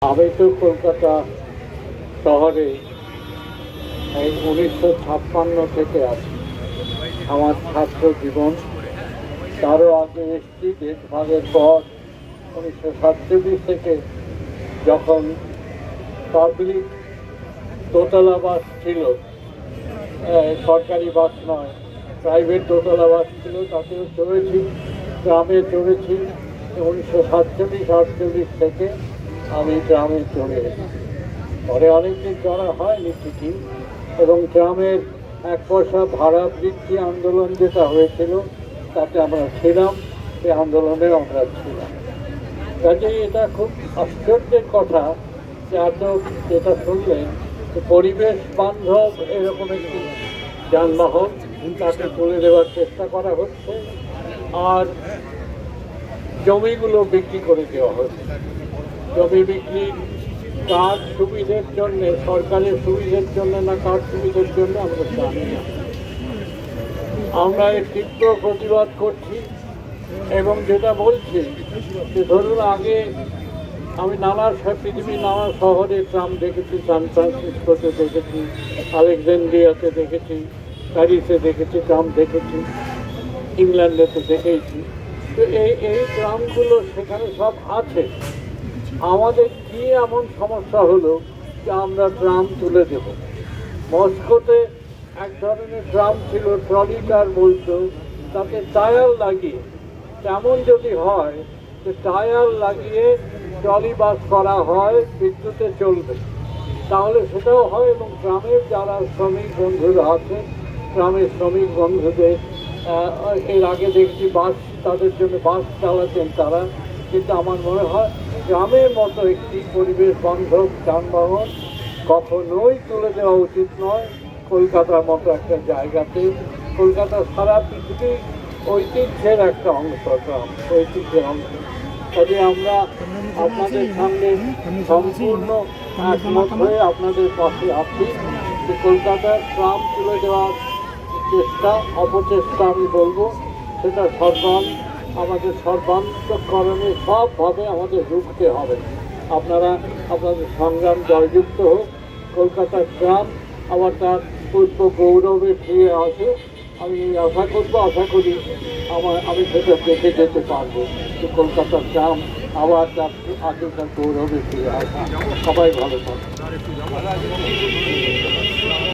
আমি তো কলকাতা শহরে এই 1956 থেকে আছি। আমার ছাত্র জীবন তারও আগে এসেছি। দেশভাগের পর 1947 থেকে যখন পাবলিক দোতলা বাস ছিল, সরকারি বাস নয়, প্রাইভেট দোতলা বাস ছিল, তাতেও চড়েছি, গ্রামে চড়েছি। 1947-48 থেকে আমি গ্রামে চলে এসেছি। পরে অনেকদিন চড়া হয়নি ঠিকই, এবং গ্রামের 1 পয়সা ভাড়া বৃদ্ধি আন্দোলন যেটা হয়েছিল তাতে আমরা ছিলাম, সেই আন্দোলনে আমরা ছিলাম। কাজেই এটা খুব আশ্চর্যের কথা যে এত যেটা শুনলেন পরিবেশ বান্ধব এরকম একটি যানবাহন তাকে তুলে দেওয়ার চেষ্টা করা হচ্ছে, আর জমিগুলো বিক্রি করে দেওয়া হচ্ছে। জমি বিক্রি কার সুবিধের জন্য, সরকারের সুবিধের জন্য না কার সুবিধের জন্য আমরা জানি না। আমরা এর তীব্র প্রতিবাদ করছি, এবং যেটা বলছি যে ধরুন আগে আমি পৃথিবীর নানা শহরে ট্রাম দেখেছি, সান ফ্রান্সিসকোতে দেখেছি, আলেকজান্দ্রিয়াতে দেখেছি, প্যারিসে দেখেছি, ট্রাম দেখেছি, ইংল্যান্ডে তো দেখেইছি। তো এই ট্রামগুলো সেখানে সব আছে। আমাদের কি এমন সমস্যা হলো যে আমরা ট্রাম তুলে দেব? মস্কোতে এক ধরনের ট্রাম ছিল, ট্রলি কার বলতো, তাতে টায়ার লাগিয়ে, তেমন যদি হয় যে টায়ার লাগিয়ে ট্রলি বাস করা হয়, বিদ্যুতে চলবে, তাহলে সেটাও হয়। এবং গ্রামের যারা শ্রমিক বন্ধুরা আছে, গ্রামের শ্রমিক বন্ধুদের এর আগে দেখছি বাস, তাদের জন্য বাস চালাতেন তারা। কিন্তু আমার মনে হয় গ্রামের মতো একটি পরিবেশ বান্ধব যানবাহন কখনোই তুলে দেওয়া উচিত নয় কলকাতার মতো একটা জায়গাতে। কলকাতা সারা পৃথিবীর ঐতিহ্যের একটা অংশ, গ্রাম ঐতিহ্যের অংশ। কাজে আমরা আপনাদের সামনে সম্পূর্ণ একমত হয়ে আপনাদের পাশে আছি যে কলকাতার ট্রাম তুলে দেওয়ার চেষ্টা, অপচেষ্টা আমি বলবো, সেটা আমাদের সর্বান্তকরণে সবভাবে আমাদের রুখতে হবে। আপনাদের সংগ্রাম জয়যুক্ত হোক। কলকাতার ট্রাম আবার তার পূর্ব গৌরবে ফিরে আসে, আমি আশা করি আমি সেটা দেখে যেতে পারবো যে কলকাতার ট্রাম আবার তার আগেকার গৌরবে ফিরে আসে। সবাই ভালো থাকবে।